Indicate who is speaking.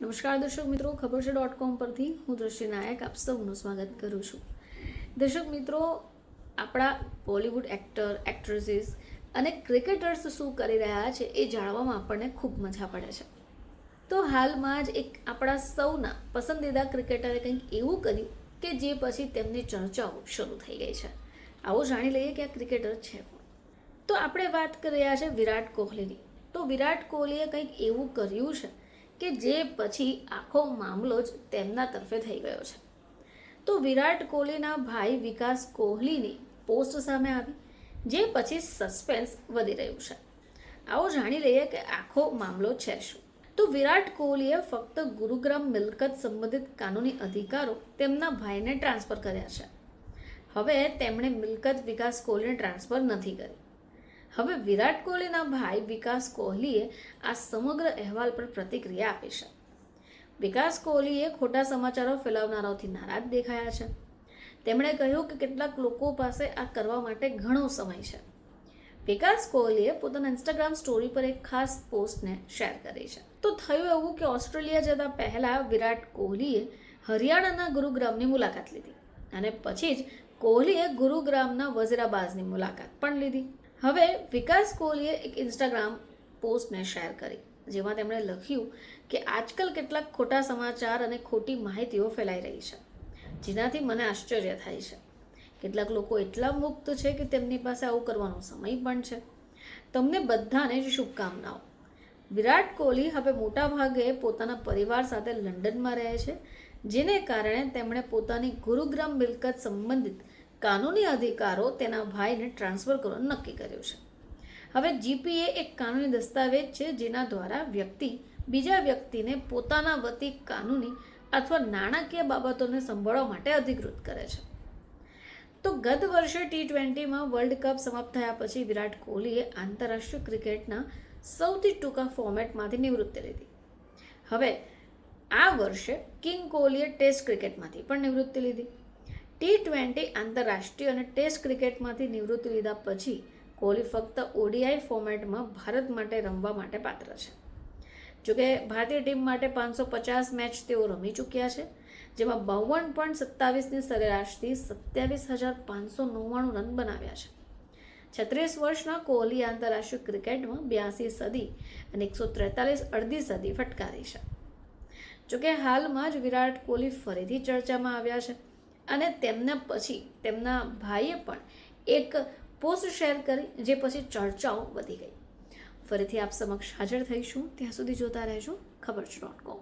Speaker 1: નમસ્કાર દર્શક મિત્રો, ખબર છે .com પરથી હું દ્રષ્ટિ નાયક આપ સૌનું સ્વાગત કરું છું. દર્શક મિત્રો, આપણા બોલિવૂડ એક્ટર, એક્ટ્રેસીસ અને ક્રિકેટર્સ શું કરી રહ્યા છે એ જાણવામાં આપણને ખૂબ મજા પડે છે. તો હાલમાં જ એક આપણા સૌના પસંદીદા ક્રિકેટરે કંઈક એવું કર્યું કે જે પછી તેમની ચર્ચાઓ શરૂ થઈ ગઈ છે. આવો જાણી લઈએ કે આ ક્રિકેટર છે કોણ. તો આપણે વાત કરી રહ્યા છે વિરાટ કોહલીની. તો વિરાટ કોહલીએ કંઈક એવું કર્યું છે કે જે પછી આખો મામલો જ તેમના તરફે થઈ ગયો છે. તો વિરાટ કોહલીના ભાઈ વિકાસ કોહલીની પોસ્ટ સામે આવી, જે પછી સસ્પેન્સ વધી રહ્યું છે. આવો જાણી લઈએ કે આખો મામલો છે શું. તો વિરાટ કોહલીએ ફક્ત ગુરુગ્રામ મિલકત સંબંધિત કાનૂની અધિકારો તેમના ભાઈને ટ્રાન્સફર કર્યા છે. હવે તેમણે મિલકત વિકાસ કોહલીને ટ્રાન્સફર નથી કરી. હવે વિરાટ કોહલીના ભાઈ વિકાસ કોહલીએ આ સમગ્ર અહેવાલ પર પ્રતિક્રિયા આપી છે. વિકાસ કોહલીએ ખોટા સમાચારો ફેલાવનારાઓથી નારાજ દેખાયા છે. તેમણે કહ્યું કે કેટલાક લોકો પાસે આ કરવા માટે ઘણો સમય છે. વિકાસ કોહલીએ પોતાના ઇન્સ્ટાગ્રામ સ્ટોરી પર એક ખાસ પોસ્ટને શેર કરી છે. તો થયું એવું કે ઓસ્ટ્રેલિયા જતા પહેલા વિરાટ કોહલીએ હરિયાણાના ગુરુગ્રામની મુલાકાત લીધી અને પછી જ કોહલીએ ગુરુગ્રામના વઝીરાબાદની મુલાકાત પણ લીધી. હવે વિકાસ કોહલીએ એક ઇન્સ્ટાગ્રામ પોસ્ટને શેર કરી, જેમાં તેમણે લખ્યું કે આજકાલ કેટલાક ખોટા સમાચાર અને ખોટી માહિતીઓ ફેલાઈ રહી છે, જેનાથી મને આશ્ચર્ય થાય છે. કેટલાક લોકો એટલા મુક્ત છે કે તેમની પાસે આવું કરવાનો સમય પણ છે. તમને બધાને જ શુભકામનાઓ. વિરાટ કોહલી હવે મોટાભાગે પોતાના પરિવાર સાથે લંડનમાં રહે છે, જેને કારણે તેમણે પોતાની ગુરુગ્રામ મિલકત સંબંધિત કાનૂની અધિકારો તેના ભાઈને ટ્રાન્સફર કરવાનું નક્કી કર્યું છે. હવે જીપીએ એક કાનૂની દસ્તાવેજ છે જેના દ્વારા વ્યક્તિ બીજા વ્યક્તિને પોતાના વતી કાનૂની અથવા નાણાકીય બાબતોને સંભાળવા માટે અધિકૃત કરે છે. તો ગત વર્ષે T20માં વર્લ્ડ કપ સમાપ્ત થયા પછી વિરાટ કોહલીએ આંતરરાષ્ટ્રીય ક્રિકેટના સૌથી ટૂંકા ફોર્મેટમાંથી નિવૃત્તિ લીધી. હવે આ વર્ષે કિંગ કોહલીએ ટેસ્ટ ક્રિકેટમાંથી પણ નિવૃત્તિ લીધી. T20 આંતરરાષ્ટ્રીય અને ટેસ્ટ ક્રિકેટમાંથી નિવૃત્તિ લીધા પછી કોહલી ફક્ત ODI ફોર્મેટમાં ભારત માટે રમવા માટે પાત્ર છે. જોકે ભારતીય ટીમ માટે 550 મેચ તેઓ રમી ચૂક્યા છે, જેમાં 52.27ની સરેરાશથી 27,599 રન બનાવ્યા છે. 36 વર્ષના કોહલી આંતરરાષ્ટ્રીય ક્રિકેટમાં 82 સદી અને 143 અડધી સદી ફટકારી છે. જોકે હાલમાં જ વિરાટ કોહલી ફરીથી ચર્ચામાં આવ્યા છે અને તેમના પછી તેમના ભાઈએ પણ એક પોસ્ટ શેર કરી, જે પછી ચર્ચાઓ વધી ગઈ. ફરીથી આપ સમક્ષ હાજર થઈશું. ત્યાં સુધી જોતા રહેજો ખબર છે .com.